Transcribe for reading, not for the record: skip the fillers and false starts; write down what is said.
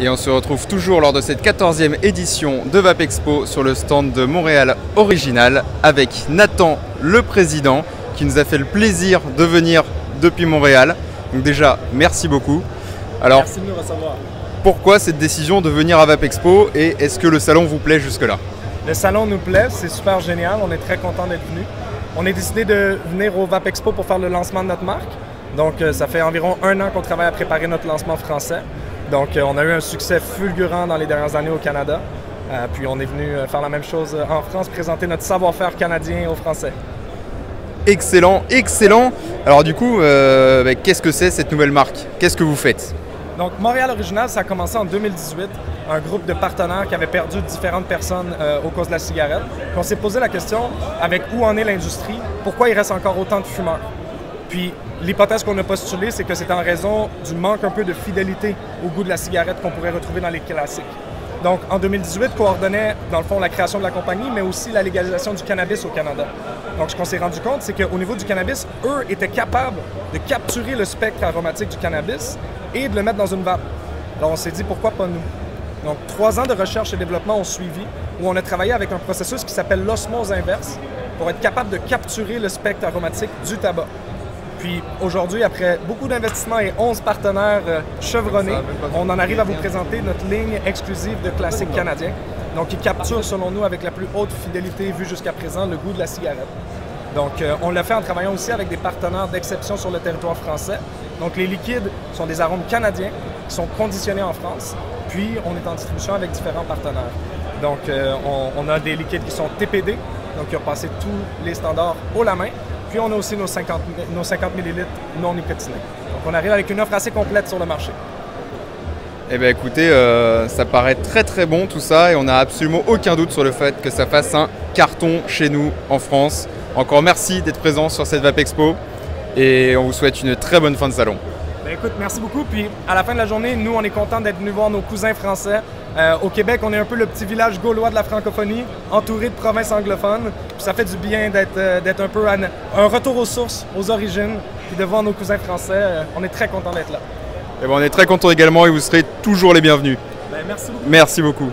Et on se retrouve toujours lors de cette 14e édition de Vapexpo sur le stand de Montréal Original avec Nathan, le président, qui nous a fait le plaisir de venir depuis Montréal. Donc déjà, merci beaucoup. Alors, merci de nous recevoir. Pourquoi cette décision de venir à Vapexpo et est-ce que le salon vous plaît jusque-là? Le salon nous plaît, c'est super génial, on est très content d'être venu. On a décidé de venir au Vapexpo pour faire le lancement de notre marque. Donc ça fait environ 1 an qu'on travaille à préparer notre lancement français. Donc on a eu un succès fulgurant dans les dernières années au Canada. Puis on est venu faire la même chose en France, présenter notre savoir-faire canadien aux Français. Excellent, excellent. Alors du coup, qu'est-ce que c'est cette nouvelle marque? Qu'est-ce que vous faites? Donc Montréal Original, ça a commencé en 2018, un groupe de partenaires qui avait perdu différentes personnes au cause de la cigarette. Puis on s'est posé la question, avec où en est l'industrie, pourquoi il reste encore autant de fumeurs? Puis l'hypothèse qu'on a postulée, c'est que c'est en raison du manque un peu de fidélité au goût de la cigarette qu'on pourrait retrouver dans les classiques. Donc en 2018, coordonnait dans le fond la création de la compagnie, mais aussi la légalisation du cannabis au Canada. Donc ce qu'on s'est rendu compte, c'est qu'au niveau du cannabis, eux étaient capables de capturer le spectre aromatique du cannabis et de le mettre dans une vape. Alors on s'est dit pourquoi pas nous. Donc 3 ans de recherche et développement ont suivi, où on a travaillé avec un processus qui s'appelle l'osmose inverse pour être capable de capturer le spectre aromatique du tabac. Puis aujourd'hui, après beaucoup d'investissements et 11 partenaires chevronnés, on en arrive à vous présenter notre ligne exclusive de classiques canadiens. Donc qui capture selon nous avec la plus haute fidélité vue jusqu'à présent le goût de la cigarette. Donc on l'a fait en travaillant aussi avec des partenaires d'exception sur le territoire français. Donc les liquides sont des arômes canadiens qui sont conditionnés en France. Puis on est en distribution avec différents partenaires. Donc on a des liquides qui sont TPD, donc qui ont passé tous les standards haut la main. Puis on a aussi nos 50 ml non nicotinés. Donc on arrive avec une offre assez complète sur le marché. Eh bien écoutez, ça paraît très très bon tout ça et on n'a absolument aucun doute sur le fait que ça fasse un carton chez nous en France. Encore merci d'être présent sur cette Vapexpo et on vous souhaite une très bonne fin de salon. Ben écoute, merci beaucoup. Puis à la fin de la journée, nous on est contents d'être venus voir nos cousins français. Au Québec, on est un peu le petit village gaulois de la francophonie, entouré de provinces anglophones. Puis ça fait du bien d'être un peu un retour aux sources, aux origines, puis de voir nos cousins français. On est très contents d'être là. Et bon, on est très contents également et vous serez toujours les bienvenus. Ben, merci beaucoup. Merci beaucoup.